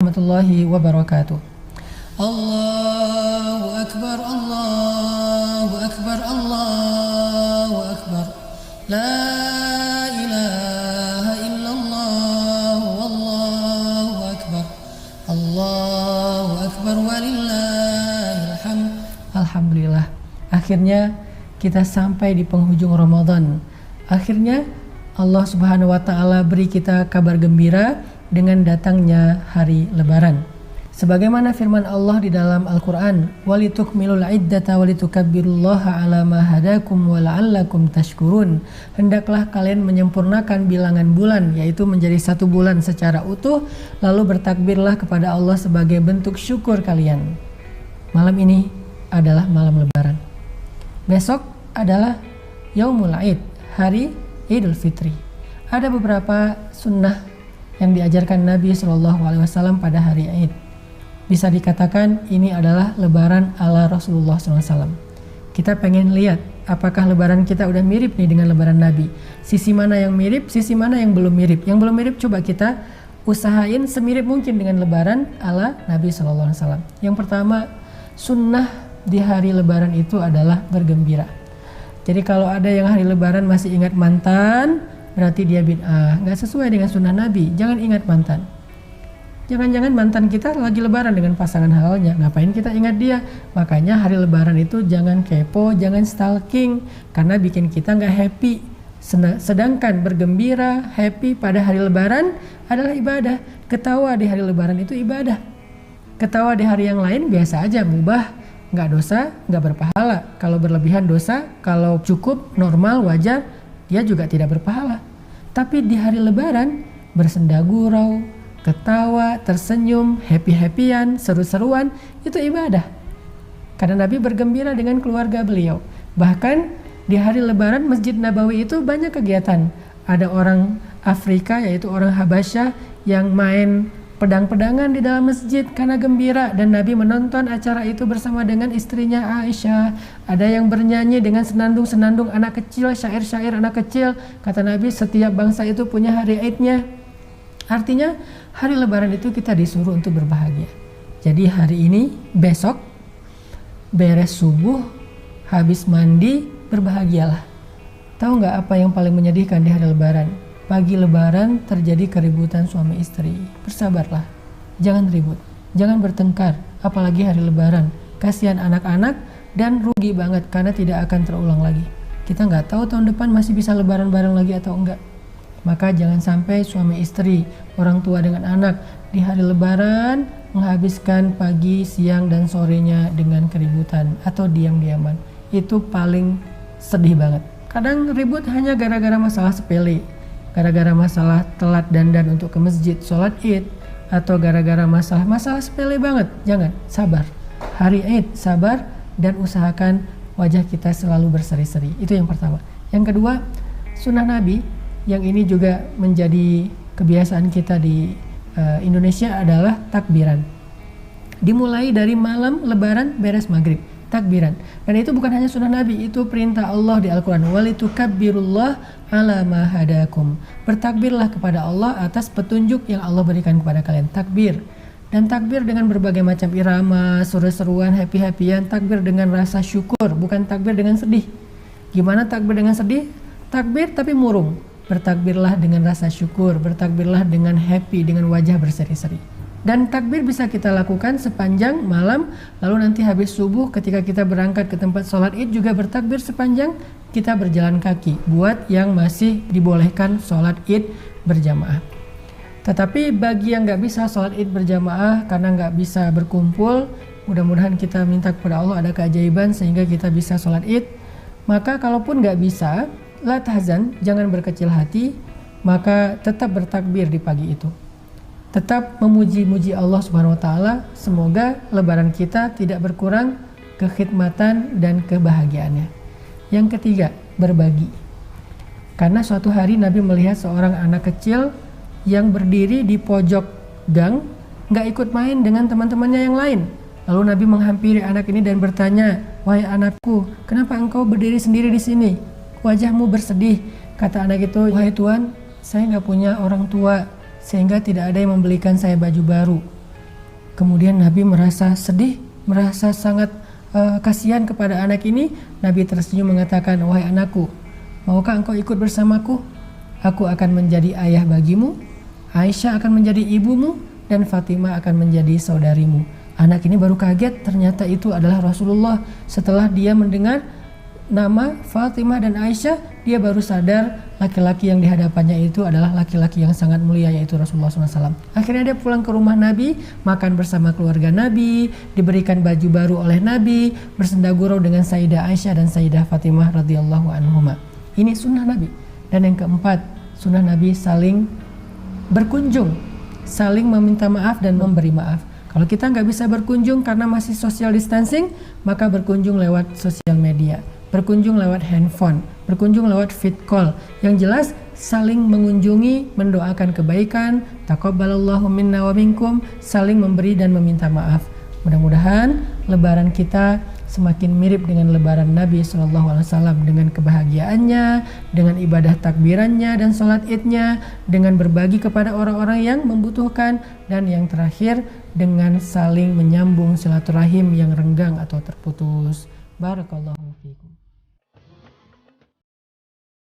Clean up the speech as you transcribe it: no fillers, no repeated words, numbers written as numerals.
warahmatullahi wabarakatuh. Allahu Akbar, Allahu Akbar, Allahu Akbar. La ilaha illallah, wallahu akbar. Allahu Akbar walillahil hamd. Alhamdulillah, akhirnya kita sampai di penghujung Ramadan. Akhirnya Allah Subhanahu wa taala beri kita kabar gembira dengan datangnya hari Lebaran. Sebagaimana firman Allah di dalam Al-Qur'an, "Walitukmilul iddata walitukabbirullaha 'ala ma hadakum wa la'allakum tashkurun." Hendaklah kalian menyempurnakan bilangan bulan, yaitu menjadi 1 bulan secara utuh, lalu bertakbirlah kepada Allah sebagai bentuk syukur kalian. Malam ini adalah malam Lebaran. Besok adalah Yaumul Id, hari Idul Fitri. Ada beberapa sunnah yang diajarkan Nabi SAW pada hari Id. Bisa dikatakan ini adalah Lebaran ala Rasulullah SAW. Kita pengen lihat apakah Lebaran kita udah mirip nih dengan Lebaran Nabi. Sisi mana yang mirip, sisi mana yang belum mirip. Yang belum mirip coba kita usahain semirip mungkin dengan Lebaran ala Nabi SAW. Yang pertama, sunnah di hari Lebaran itu adalah bergembira. Jadi kalau ada yang hari Lebaran masih ingat mantan, berarti dia bid'ah, nggak sesuai dengan sunnah Nabi. Jangan ingat mantan. Jangan-jangan mantan kita lagi Lebaran dengan pasangan halalnya, ngapain kita ingat dia? Makanya hari Lebaran itu jangan kepo, jangan stalking, karena bikin kita nggak happy. Sedangkan bergembira, happy pada hari Lebaran adalah ibadah. Ketawa di hari Lebaran itu ibadah. Ketawa di hari yang lain biasa aja, mubah, nggak dosa, nggak berpahala. Kalau berlebihan dosa, kalau cukup, normal, wajar, dia juga tidak berpahala. Tapi di hari Lebaran bersenda gurau, ketawa, tersenyum, happy-happyan, seru-seruan, itu ibadah. Karena Nabi bergembira dengan keluarga beliau. Bahkan di hari Lebaran Masjid Nabawi itu banyak kegiatan. Ada orang Afrika, yaitu orang Habasyah, yang main pedang-pedangan di dalam masjid karena gembira, dan Nabi menonton acara itu bersama dengan istrinya Aisyah. Ada yang bernyanyi dengan senandung-senandung anak kecil, syair-syair anak kecil. Kata Nabi, setiap bangsa itu punya hari Idnya. Artinya hari Lebaran itu kita disuruh untuk berbahagia. Jadi hari ini, besok, beres subuh, habis mandi, berbahagialah. Tahu nggak apa yang paling menyedihkan di hari Lebaran? Pagi Lebaran terjadi keributan suami istri. Bersabarlah, jangan ribut, jangan bertengkar, apalagi hari Lebaran. Kasihan anak-anak dan rugi banget karena tidak akan terulang lagi. Kita nggak tahu tahun depan masih bisa Lebaran bareng lagi atau enggak. Maka jangan sampai suami istri, orang tua dengan anak di hari Lebaran menghabiskan pagi, siang, dan sorenya dengan keributan atau diam-diaman. Itu paling sedih banget. Kadang ribut hanya gara-gara masalah sepele, gara-gara masalah telat dandan untuk ke masjid, sholat Id, atau gara-gara masalah sepele banget. Jangan, sabar. Hari Id, sabar dan usahakan wajah kita selalu berseri-seri. Itu yang pertama. Yang kedua, sunnah Nabi yang ini juga menjadi kebiasaan kita di Indonesia adalah takbiran. Dimulai dari malam Lebaran beres maghrib, takbiran. Dan itu bukan hanya sunnah Nabi, itu perintah Allah di Al-Quran. Walitukabbirullaha 'ala ma hadakum. Bertakbirlah kepada Allah atas petunjuk yang Allah berikan kepada kalian. Takbir. Dan takbir dengan berbagai macam irama, seru-seruan, happy-happyan. Takbir dengan rasa syukur, bukan takbir dengan sedih. Gimana takbir dengan sedih? Takbir tapi murung. Bertakbirlah dengan rasa syukur, bertakbirlah dengan happy, dengan wajah berseri-seri. Dan takbir bisa kita lakukan sepanjang malam, lalu nanti habis subuh ketika kita berangkat ke tempat sholat Id juga bertakbir sepanjang kita berjalan kaki, buat yang masih dibolehkan sholat Id berjamaah. Tetapi bagi yang nggak bisa sholat Id berjamaah karena nggak bisa berkumpul, mudah-mudahan kita minta kepada Allah ada keajaiban sehingga kita bisa sholat Id. Maka kalaupun nggak bisa, la tahzan, jangan berkecil hati, maka tetap bertakbir di pagi itu. Tetap memuji-muji Allah Subhanahu wa taala, semoga Lebaran kita tidak berkurang kekhidmatan dan kebahagiaannya. Yang ketiga, berbagi. Karena suatu hari Nabi melihat seorang anak kecil yang berdiri di pojok gang, nggak ikut main dengan teman-temannya yang lain. Lalu Nabi menghampiri anak ini dan bertanya, "Wahai anakku, kenapa engkau berdiri sendiri di sini? Wajahmu bersedih." Kata anak itu, "Wahai Tuhan, saya nggak punya orang tua, sehingga tidak ada yang membelikan saya baju baru. Kemudian Nabi merasa sedih, merasa sangat kasihan kepada anak ini. Nabi tersenyum mengatakan, wahai anakku, maukah engkau ikut bersamaku? Aku akan menjadi ayah bagimu, Aisyah akan menjadi ibumu, dan Fatimah akan menjadi saudarimu. Anak ini baru kaget, ternyata itu adalah Rasulullah. Setelah dia mendengar nama Fatimah dan Aisyah, dia baru sadar laki-laki yang di hadapannya itu adalah laki-laki yang sangat mulia, yaitu Rasulullah SAW. Akhirnya dia pulang ke rumah Nabi, makan bersama keluarga Nabi, diberikan baju baru oleh Nabi, bersenda gurau dengan Sayyidah Aisyah dan Sayyidah Fatimah radhiyallahu anhuma. Ini sunnah Nabi. Dan yang keempat, sunnah Nabi saling berkunjung, saling meminta maaf dan memberi maaf. Kalau kita nggak bisa berkunjung karena masih social distancing, maka berkunjung lewat sosial media, berkunjung lewat handphone, berkunjung lewat vid call. Yang jelas saling mengunjungi, mendoakan kebaikan, taqabbalallahu minna wa minkum, saling memberi dan meminta maaf. Mudah-mudahan lebaran kita semakin mirip dengan lebaran Nabi SAW, dengan kebahagiaannya, dengan ibadah takbirannya dan sholat idnya, dengan berbagi kepada orang-orang yang membutuhkan, dan yang terakhir dengan saling menyambung silaturahim yang renggang atau terputus. Barakallahu fiikum.